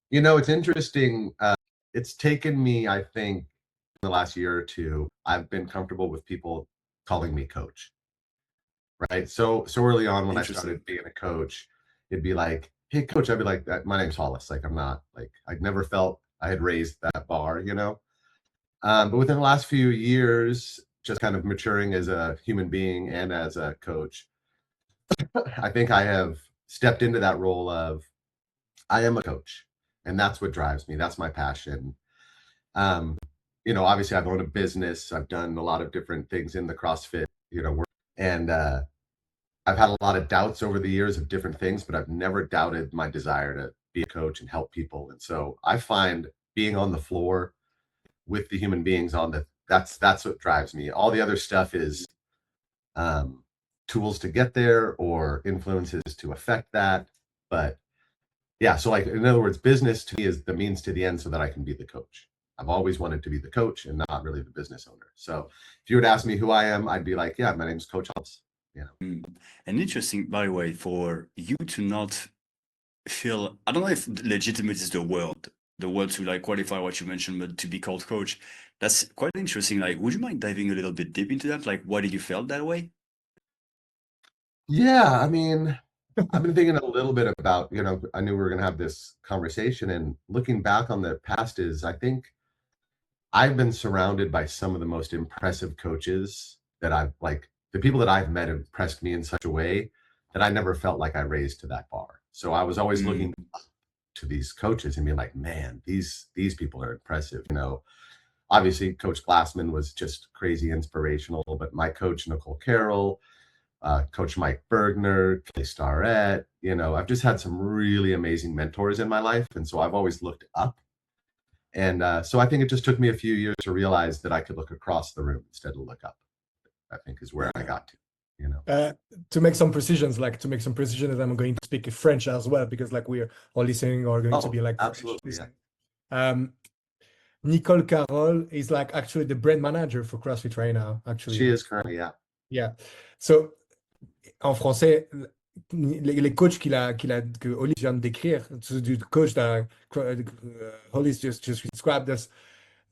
You know, it's interesting. It's taken me, I think, in the last year or two, I've been comfortable with people calling me coach, right? So early on when I Interesting. started being a coach, it'd be like, "Hey, coach," I'd be like, My name's Hollis." Like, I'm not like I'd never felt I had raised that bar, you know. But within the last few years, just kind of maturing as a human being and as a coach, I think I have stepped into that role of I am a coach, and that's what drives me. That's my passion. Um, you know, obviously, I've owned a business. I've done a lot of different things in the CrossFit, work, and I've had a lot of doubts over the years of different things, but I've never doubted my desire to be a coach and help people. And so I find being on the floor with the human beings on that's what drives me. All the other stuff is um, tools to get there or influences to affect that. But yeah, so like in other words, business to me is the means to the end so that I can be the coach. I've always wanted to be the coach and not really the business owner. So if you were to ask me who I am, I'd be like, yeah, my name's Coach Hollis. And interesting, by the way, for you to not feel, I don't know if legitimate is the word to like qualify what you mentioned, but to be called coach, that's quite interesting. Like, would you mind diving a little bit deep into that? Like, why did you feel that way? Yeah, I mean, I've been thinking a little bit about, I knew we were going to have this conversation, and looking back on the past is I think I've been surrounded by some of the most impressive coaches that I've like the people that I've met impressed me in such a way that I never felt like I raised to that bar. So I was always Mm, looking up to these coaches and being like, man, these people are impressive. Obviously Coach Glassman was just crazy inspirational, but my coach Nicole Carroll, Coach Mike Bergner, Kelly Starrett, I've just had some really amazing mentors in my life, and so I've always looked up. And so I think it just took me a few years to realize that I could look across the room instead of look up. I think is where I yeah. got to. Uh, to make some precisions, I'm going to speak French as well, because like we're all listening are going to be like French Absolutely, yeah. listening. Nicole Carroll is like actually the brand manager for CrossFit right now, actually. She is currently, yeah. Yeah. So, en français, les coachs que Hollis vient de décrire, du coach that Hollis just described as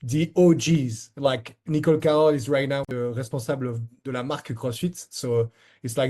the OGs. Like Nicole Carroll is right now the responsible de la marque CrossFit. So it's like